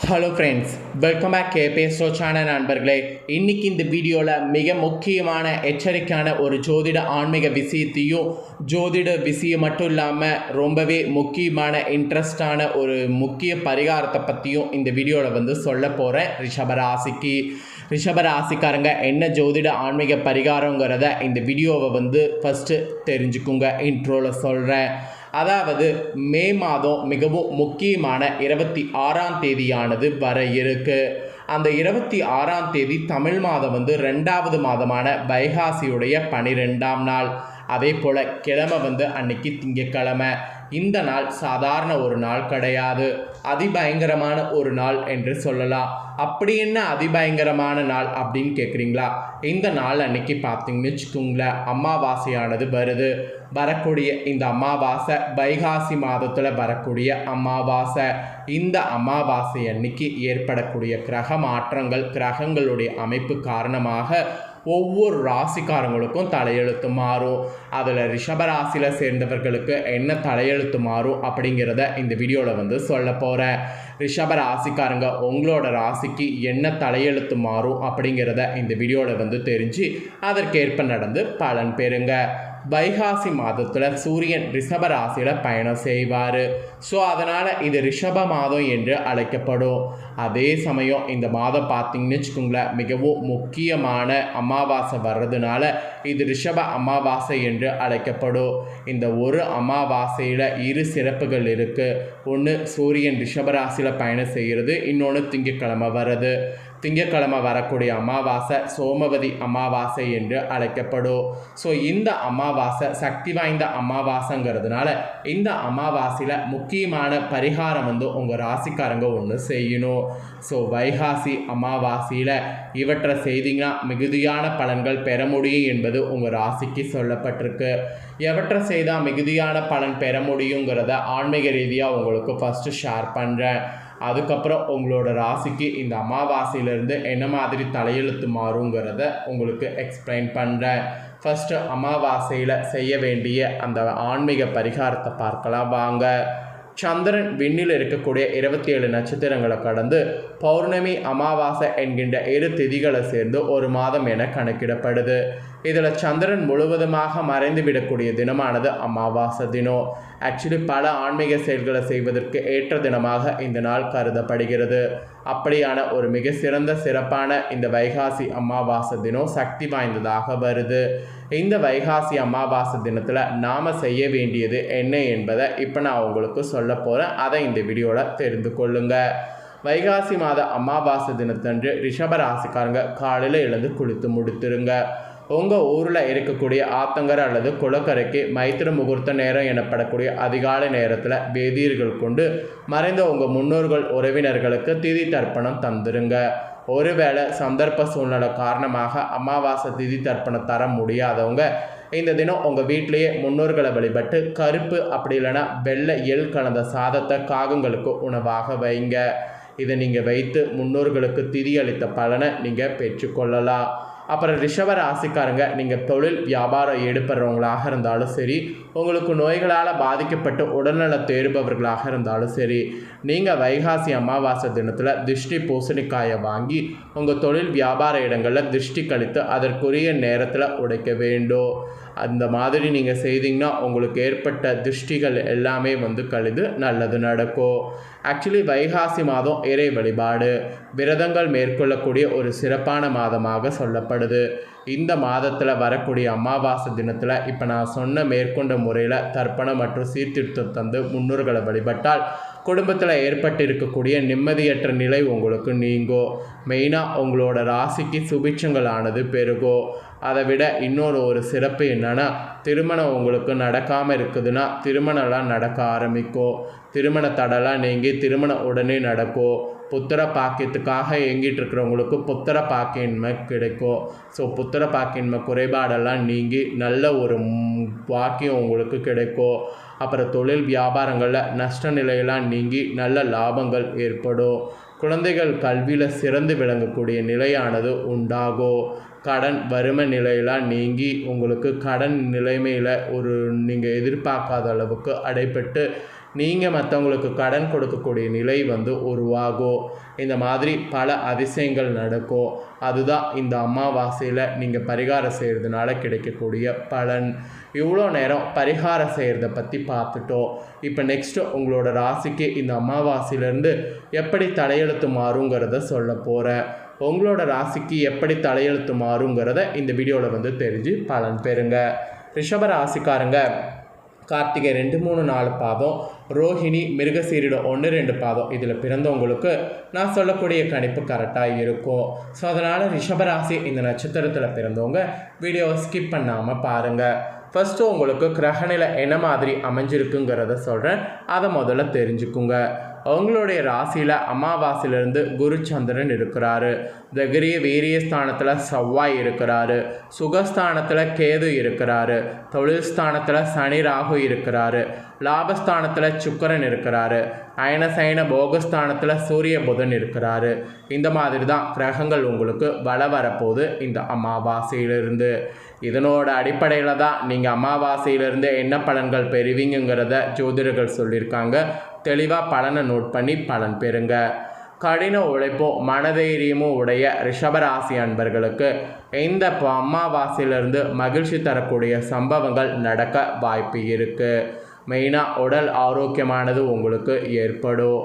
Hello friends, welcome back KPSO channel நண்பர்களே. இன்றைக்கி இந்த வீடியோவில் மிக முக்கியமான எச்சரிக்கையான ஒரு ஜோதிட ஆன்மீக விஷயத்தையும் ஜோதிட விஷயம் மட்டும் இல்லாமல் ரொம்பவே முக்கியமான இன்ட்ரெஸ்டான ஒரு முக்கிய பரிகாரத்தை பற்றியும் இந்த வீடியோவில் சொல்ல போகிறேன். ரிஷபராசிக்காரங்க என்ன ஜோதிட ஆன்மீக பரிகாரங்கிறத இந்த வீடியோவை ஃபஸ்ட்டு தெரிஞ்சுக்குங்க. இன்ட்ரோவில் சொல்கிறேன். அதாவது மே மாதம் மிகவும் முக்கியமான 26ஆம் தேதியானது வர இருக்கு. அந்த 26ஆம் தேதி தமிழ் மாதம் 2வது மாதமான வைகாசியுடைய 12ஆம் நாள். அதே போல் கிழமை அன்னைக்கு திங்கக்கிழமை. இந்த நாள் சாதாரண ஒரு நாள் கிடையாது, அதிபயங்கரமான ஒரு நாள் என்று சொல்லலாம். அப்படி என்ன அதிபயங்கரமான நாள் அப்படின்னு கேட்குறீங்களா? இந்த நாள் அன்னைக்கு பார்த்தீங்கன்னு வச்சுக்கோங்களேன், அமாவாசையானது வருது. வரக்கூடிய இந்த அமாவாசை வைகாசி மாதத்தில் வரக்கூடிய அமாவாசை. இந்த அமாவாசை அன்னைக்கு ஏற்படக்கூடிய கிரக மாற்றங்கள், கிரகங்களுடைய அமைப்பு காரணமாக ஒவ்வொரு ராசிக்காரங்களுக்கும் தலையெழுத்து மாறும். அதில் ரிஷபராசியில் சேர்ந்தவர்களுக்கு என்ன தலையெழுத்து மாறும் அப்படிங்கிறத இந்த வீடியோவில் சொல்ல போகிறேன். ரிஷபராசிக்காரங்க உங்களோட ராசிக்கு என்ன தலையெழுத்து மாறும் அப்படிங்கிறத இந்த வீடியோவில் தெரிஞ்சு அதற்கேற்ப நடந்து பலன் பெறுங்க. வைகாசி மாதத்தில் சூரியன் ரிஷப ராசியில் பயணம் செய்வார். ஸோ அதனால் இது ரிஷப மாதம் என்று அழைக்கப்படும். அதே சமயம் இந்த மாதம் பார்த்திங்கன்னு வச்சுக்கோங்களேன், மிகவும் முக்கியமான அமாவாசை வர்றதுனால இது ரிஷப அமாவாசை என்று அழைக்கப்படும். இந்த ஒரு அமாவாசையில் இரு சிறப்புகள் இருக்குது. ஒன்று சூரியன் ரிஷபராசியில் பயணம் செய்கிறது, இன்னொன்று திங்கட்கிழமை வர்றது. திங்கட்கிழமை வரக்கூடிய அமாவாசை சோமவதி அமாவாசை என்று அழைக்கப்படும். ஸோ இந்த அமாவாசை சக்தி வாய்ந்த அமாவாசைங்கிறதுனால இந்த அமாவாசையில் முக்கியமான பரிகாரம் உங்கள் ராசிக்காரங்க ஒன்று செய்யணும். ஸோ வைகாசி அமாவாசையில் இவற்றை செய்தீங்கன்னா மிகுதியான பலன்கள் பெற முடியும் என்பது உங்கள் ராசிக்கு சொல்லப்பட்டிருக்கு. எவற்றை செய்தால் மிகுதியான பலன் பெற முடியுங்கிறத ஆன்மீக ரீதியாக உங்களுக்கு ஃபஸ்ட்டு ஷேர் பண்ணுறேன். அதுக்கப்புறம் உங்களோட ராசிக்கு இந்த அமாவாசையிலேருந்து என்ன மாதிரி தலையெழுத்து மாறுங்கிறத உங்களுக்கு எக்ஸ்பிளைன் பண்ணுறேன். ஃபஸ்ட்டு அமாவாசையில் செய்ய வேண்டிய அந்த ஆன்மீக பரிகாரத்தை பார்க்கலாம் வாங்க. சந்திரன் விண்ணில் இருக்கக்கூடிய 27 நட்சத்திரங்களை கடந்து பௌர்ணமி அமாவாசை என்கின்ற 2 திதிகளை சேர்ந்து ஒரு மாதம் என கணக்கிடப்படுது. இதில் சந்திரன் முழுவதுமாக மறைந்து விடக்கூடிய தினமானது அமாவாசை தினம். ஆக்சுவலி பல ஆன்மீக செயல்களை செய்வதற்கு ஏற்ற தினமாக இந்த நாள் கருதப்படுகிறது. அப்படியான ஒரு மிக சிறப்பான இந்த வைகாசி அமாவாசை தினம் சக்தி வாய்ந்ததாக வருது. இந்த வைகாசி அமாவாசை தினத்தில் நாம் செய்ய வேண்டியது என்ன என்பதை இப்போ நான் உங்களுக்கு சொல்ல போகிறேன். அதை இந்த வீடியோவில் தெரிந்து கொள்ளுங்கள். வைகாசி மாத அமாவாசை தினத்தன்று ரிஷபராசிக்காரங்க காலையில் எழுந்து குளித்து முடித்துருங்க. உங்கள் ஊரில் இருக்கக்கூடிய ஆத்தங்கரை அல்லது குளக்கரைக்கு மைத்திர முகூர்த்த நேரம் எனப்படக்கூடிய அதிகாலை நேரத்தில் வேதியர்கள் கொண்டு மறைந்த உங்கள் முன்னோர்கள் உறவினர்களுக்கு திதி தர்ப்பணம் தந்துருங்க. ஒருவேளை சந்தர்ப்ப சூழ்நிலை காரணமாக அமாவாசை திதி தர்ப்பணம் தர முடியாதவங்க இந்த தினம் உங்கள் வீட்டிலேயே முன்னோர்களை வழிபட்டு கருப்பு அப்படி இல்லைன்னா வெள்ளை எள் கலந்த சாதத்தை காகங்களுக்கு உணவாக வைங்க. இதை நீங்கள் வைத்து முன்னோர்களுக்கு திதி அளித்த பலனை நீங்கள் பெற்றுக்கொள்ளலாம். அப்புறம் ரிஷப ராசிக்காரங்க நீங்கள் தொழில் வியாபாரம் ஈடுபடுறவங்களாக இருந்தாலும் சரி, உங்களுக்கு நோய்களால் பாதிக்கப்பட்டு உடல்நல தேறுபவர்களாக இருந்தாலும் சரி, நீங்கள் வைகாசி அமாவாசை தினத்தில் திருஷ்டி பூசணிக்காயை வாங்கி உங்கள் தொழில் வியாபார இடங்களில் திருஷ்டி கழித்து அதற்குரிய நேரத்தில் உடைக்க வேண்டும். அந்த மாதிரி நீங்கள் செய்தீங்கன்னா உங்களுக்கு ஏற்பட்ட திருஷ்டிகள் எல்லாமே கழிது நல்லது நடக்கும். ஆக்சுவலி வைகாசி மாதம் இறை வழிபாடு விரதங்கள் மேற்கொள்ளக்கூடிய ஒரு சிறப்பான மாதமாக சொல்லப்படுது. இந்த மாதத்தில் வரக்கூடிய அமாவாசை தினத்தில் இப்போ நான் சொன்ன மேற்கொண்ட முறையில் தர்ப்பணம் மற்றும் சீர்திருத்தம் தந்து முன்னோர்களை வழிபட்டால் குடும்பத்தில் ஏற்பட்டு இருக்கக்கூடிய நிம்மதியற்ற நிலை உங்களுக்கு நீங்கும். மெயினாக உங்களோட ராசிக்கு சுபிட்சங்களானது பெருகும். அதை விட ஒரு சிறப்பு என்னென்னா, திருமணம் உங்களுக்கு நடக்காமல் இருக்குதுன்னா திருமணம்லாம் நடக்க ஆரம்பிக்கும். திருமண தடைலாம் நீங்கி திருமணம் உடனே நடக்கும். புத்திர பாக்கியத்துக்காக இயங்கிட்டு இருக்கிறவங்களுக்கு புத்திர பாக்கியன்மை கிடைக்கும். ஸோ புத்திர பாக்கியன்மை குறைபாடெல்லாம் நீங்கி நல்ல ஒரு பாக்கியம் உங்களுக்கு கிடைக்கும். அப்புறம் தொழில் வியாபாரங்களில் நஷ்ட நிலையெல்லாம் நீங்கி நல்ல லாபங்கள் ஏற்படும். குழந்தைகள் கல்வியில் சிறந்து விளங்கக்கூடிய நிலையானது உண்டாகும். கடன் வறுமை நிலையெல்லாம் நீங்கி உங்களுக்கு கடன் நிலைமையில் நீங்கள் எதிர்பார்க்காத அளவுக்கு அடைபட்டு நீங்கள் மற்றவங்களுக்கு கடன் கொடுக்கக்கூடிய நிலை வந்து உருவாகும். இந்த மாதிரி பல அதிசயங்கள் நடக்கும். அதுதான் இந்த அமாவாசையில் நீங்கள் பரிகாரம் செய்கிறதுனால கிடைக்கக்கூடிய பலன். இவ்வளோ நேரம் பரிகாரம் செய்கிறத பற்றி பார்த்துட்டோம். இப்போ நெக்ஸ்ட்டு உங்களோட ராசிக்கு இந்த அமாவாசையிலேருந்து எப்படி தலையெழுத்து மாறுங்கிறத சொல்ல போகிறேன். உங்களோட ராசிக்கு எப்படி தலையெழுத்து மாறுங்கிறத இந்த வீடியோவில் வந்து தெரிஞ்சு பலன் பெறுங்க. ரிஷப ராசிக்காரங்க கார்த்திகை 2, 3, 4 பாதம், ரோஹிணி, மிருகசீரிடம் 1, 2 பாதம் இதில் பிறந்தவங்களுக்கு நான் சொல்லக்கூடிய கணிப்பு கரெக்டாக இருக்கும். ஸோ அதனால் ரிஷபராசி இந்த நட்சத்திரத்தில் பிறந்தவங்க வீடியோவை ஸ்கிப் பண்ணாமல் பாருங்கள். ஃபஸ்ட்டு உங்களுக்கு கிரகநிலை என்ன மாதிரி அமைஞ்சிருக்குங்கிறத சொல்கிறேன், அதை முதல்ல தெரிஞ்சுக்குங்க. அவங்களுடைய ராசியில் அமாவாசையிலேருந்து குரு சந்திரன் இருக்கிறாரு. தகிரிய வீரிய ஸ்தானத்தில் செவ்வாய் இருக்கிறாரு. சுகஸ்தானத்தில் கேது இருக்கிறாரு. தொழில் ஸ்தானத்தில் சனி ராகு இருக்கிறாரு. லாபஸ்தானத்தில் சுக்கிரன் இருக்கிறாரு. அயனசயன போகஸ்தானத்தில் சூரிய புதன் இருக்கிறாரு. இந்த மாதிரி தான் கிரகங்கள் உங்களுக்கு வரப்போகுது இந்த அமாவாசையிலிருந்து. இதனோட அடிப்படையில் தான் நீங்கள் அமாவாசையிலிருந்து என்ன பலன்கள் பெறுவீங்கிறத ஜோதிடர்கள் சொல்லியிருக்காங்க. தெளிவாக பலனை நோட் பண்ணி பலன் பெறுங்க. கடின உழைப்பும் மனதைரியமும் உடைய ரிஷபராசி அன்பர்களுக்கு இந்த அமாவாசையிலிருந்து மகிழ்ச்சி தரக்கூடிய சம்பவங்கள் நடக்க வாய்ப்பு இருக்குது. மெயினாக உடல் ஆரோக்கியமானது உங்களுக்கு ஏற்படும்.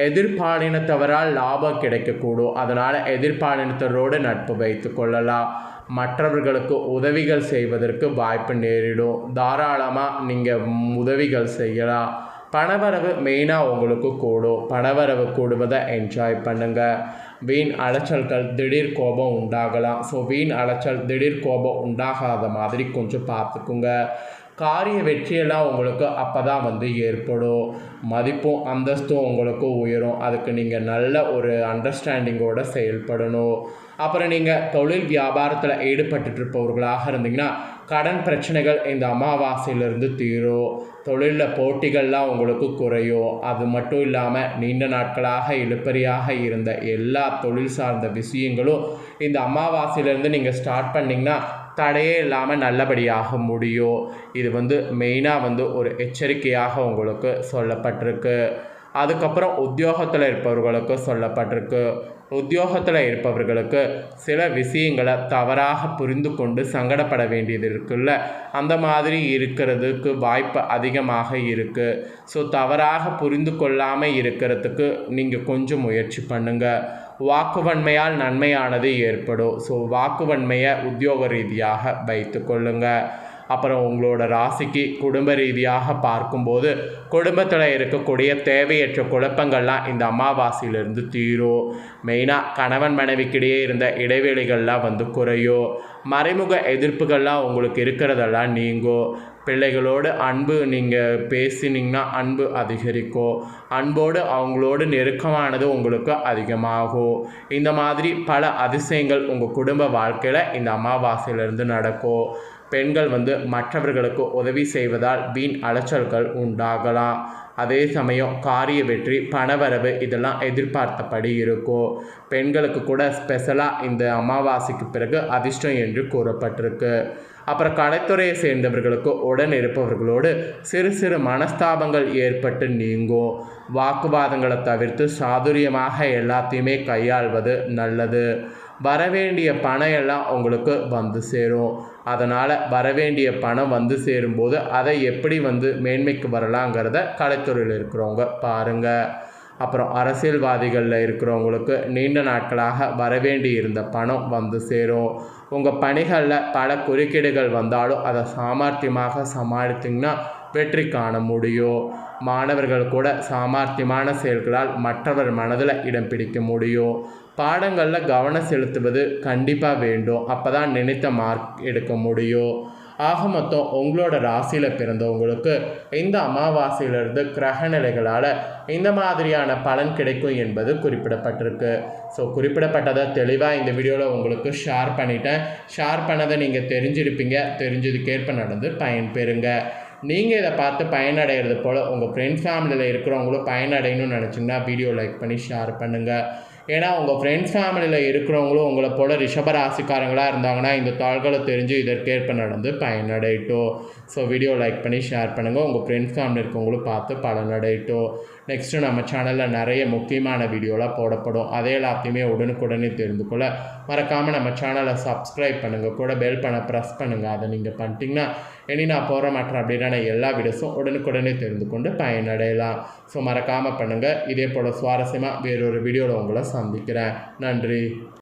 எதிர்பாலினத்தவரால் லாபம் கிடைக்கக்கூடும். அதனால் எதிர்பாலினத்தரோடு நட்பு வைத்து கொள்ளலாம். மற்றவர்களுக்கு உதவிகள் செய்வதற்கு வாய்ப்பு நேரிடும். தாராளமாக நீங்கள் உதவிகள் செய்யலாம். பணவரவு மெயினாக உங்களுக்கு கூடும். பணவரவு கூடுவதை என்ஜாய் பண்ணுங்கள். வீண் அலைச்சல்கள், திடீர் கோபம் உண்டாகலாம். ஸோ வீண் அலைச்சல், திடீர் கோபம் உண்டாகாத மாதிரி கொஞ்சம் பார்த்துக்குங்க. காரிய வெற்றியெல்லாம் உங்களுக்கு அப்போ தான் வந்து ஏற்படும். மதிப்பும் அந்தஸ்தும் உங்களுக்கு உயரும். அதுக்கு நீங்கள் நல்ல ஒரு அண்டர்ஸ்டாண்டிங்கோடு செயல்படணும். அப்புறம் நீங்கள் தொழில் வியாபாரத்தில் ஈடுபட்டுருப்பவர்களாக இருந்தீங்கன்னா கடன் பிரச்சனைகள் இந்த அமாவாசையிலிருந்து தீரும். தொழிலில் போட்டிகள்லாம் உங்களுக்கு குறையும். அது மட்டும் இல்லாமல் நீண்ட நாட்களாக இழுபறியாக இருந்த எல்லா தொழில் சார்ந்த விஷயங்களும் இந்த அமாவாசையிலேருந்து நீங்கள் ஸ்டார்ட் பண்ணிங்கன்னா தடையே இல்லாமல் நல்லபடியாக முடியும். இது வந்து மெயினாக வந்து ஒரு எச்சரிக்கையாக உங்களுக்கு சொல்லப்பட்டிருக்கு. அதுக்கப்புறம் உத்தியோகத்தில் இருப்பவர்களுக்கு சொல்லப்பட்டிருக்கு. உத்தியோகத்தில் இருப்பவர்களுக்கு சில விஷயங்களை தவறாக புரிந்து கொண்டு சங்கடப்பட வேண்டியது இருக்குல்ல, அந்த மாதிரி இருக்கிறதுக்கு வாய்ப்பு அதிகமாக இருக்குது. ஸோ தவறாக புரிந்து கொள்ளாமல் இருக்கிறதுக்கு நீங்கள் கொஞ்சம் முயற்சி பண்ணுங்கள். வாக்குவன்மையால் நன்மையானது ஏற்படும். ஸோ வாக்குவன்மையை உத்தியோக ரீதியாக வைத்து கொள்ளுங்கள். அப்புறம் உங்களோட ராசிக்கு குடும்ப ரீதியாக பார்க்கும்போது குடும்பத்தில் இருக்கக்கூடிய தேவையற்ற குழப்பங்கள்லாம் இந்த அமாவாசையிலிருந்து தீரும். மெயினாக கணவன் மனைவிக்கிடையே இருந்த இடைவெளிகள்லாம் வந்து குறையும். மறைமுக எதிர்ப்புகள்லாம் உங்களுக்கு இருக்கிறதெல்லாம் நீங்கும். பிள்ளைகளோடு அன்பு நீங்கள் பேசினீங்கன்னா அன்பு அதிகரிக்கும். அன்போடு அவங்களோடு நெருக்கமானது உங்களுக்கு அதிகமாகும். இந்த மாதிரி பல அதிசயங்கள் உங்கள் குடும்ப வாழ்க்கையில் இந்த அமாவாசையிலிருந்து நடக்கும். பெண்கள் வந்து மற்றவர்களுக்கு உதவி செய்வதால் வீண் அலைச்சல்கள் உண்டாகலாம். அதே சமயம் காரிய வெற்றி, பணவரவு இதெல்லாம் எதிர்பார்த்தபடி இருக்கும். பெண்களுக்கு கூட ஸ்பெஷலாக இந்த அமாவாசைக்கு பிறகு அதிர்ஷ்டம் என்று கூறப்பட்டிருக்கு. அப்புறம் கலைத்துறையை சேர்ந்தவர்களுக்கு உடன் இருப்பவர்களோடு சிறு சிறு மனஸ்தாபங்கள் ஏற்பட்டு நீங்கும். வாக்குவாதங்களை தவிர்த்து சாதுரியமாக எல்லாத்தையுமே கையாள்வது நல்லது. வரவேண்டிய பணம் எல்லாம் உங்களுக்கு வந்து சேரும். அதனால் வரவேண்டிய பணம் வந்து சேரும்போது அதை எப்படி வந்து மேன்மைக்கு வரலாங்கிறத கலைத்துறையில் இருக்கிறவங்க பாருங்கள். அப்புறம் அரசியல்வாதிகளில் இருக்கிறவங்களுக்கு நீண்ட நாட்களாக வரவேண்டி இருந்த பணம் வந்து சேரும். உங்கள் பணிகளில் பல குறுக்கீடுகள் வந்தாலும் அதை சாமர்த்தியமாக சமாளித்திங்கன்னா வெற்றி காண முடியும். மாணவர்கள் கூட சாமர்த்தியமான செயல்களால் மற்றவர் மனதில் இடம் பிடிக்க முடியும். பாடங்களில் கவனம் செலுத்துவது கண்டிப்பாக வேண்டும். அப்போ தான் நினைத்த மார்க் எடுக்க முடியும். ஆக மொத்தம் உங்களோட ராசியில் பிறந்தவங்களுக்கு இந்த அமாவாசையிலிருந்து கிரக நிலைகளால் இந்த மாதிரியான பலன் கிடைக்கும் என்பது குறிப்பிடப்பட்டிருக்கு. ஸோ குறிப்பிடப்பட்டதை தெளிவாக இந்த வீடியோவில் உங்களுக்கு ஷேர் பண்ணிட்டேன். ஷேர் பண்ணதை நீங்கள் தெரிஞ்சிருப்பீங்க. தெரிஞ்சதுக்கேற்ப நடந்து பயன்பெறுங்க. நீங்கள் இதை பார்த்து பயனடைகிறது போல் உங்கள் ஃப்ரெண்ட்ஸ் ஃபேமிலியில் இருக்கிறவங்களும் பயனடையணும்னு நினச்சிங்கன்னா வீடியோ லைக் பண்ணி ஷேர் பண்ணுங்கள். ஏன்னா உங்கள் ஃப்ரெண்ட்ஸ் ஃபேமிலியில் இருக்கிறவங்களும் உங்களை போல் ரிஷபராசிக்காரங்களாக இருந்தாங்கன்னா இந்த தாள்களை தெரிஞ்சு இதற்கேற்ப நடந்து பயனடையட்டும். ஸோ வீடியோ லைக் பண்ணி ஷேர் பண்ணுங்கள். உங்கள் ஃப்ரெண்ட்ஸ் ஃபேமிலி இருக்கவங்களும் பார்த்து பலனடையட்டும். நெக்ஸ்ட்டு நம்ம சேனலில் நிறைய முக்கியமான வீடியோலாம் போடப்படும். அதே எல்லாத்தையுமே உடனுக்குடனே தெரிந்து கொள்ள மறக்காமல் நம்ம சேனலை சப்ஸ்கிரைப் பண்ணுங்கள். கூட பெல் பண்ண ப்ரெஸ் பண்ணுங்கள். அதை நீங்கள் பண்ணிட்டீங்கன்னா இனி நான் போகிற மாட்டேன் அப்படின்னா எல்லா வீடியோஸும் உடனுக்குடனே தெரிந்து கொண்டு பயனடையலாம். ஸோ மறக்காமல் பண்ணுங்கள். இதே போல் சுவாரஸ்யமாக வேறொரு வீடியோவில் உங்களை சந்திக்கிறேன். நன்றி.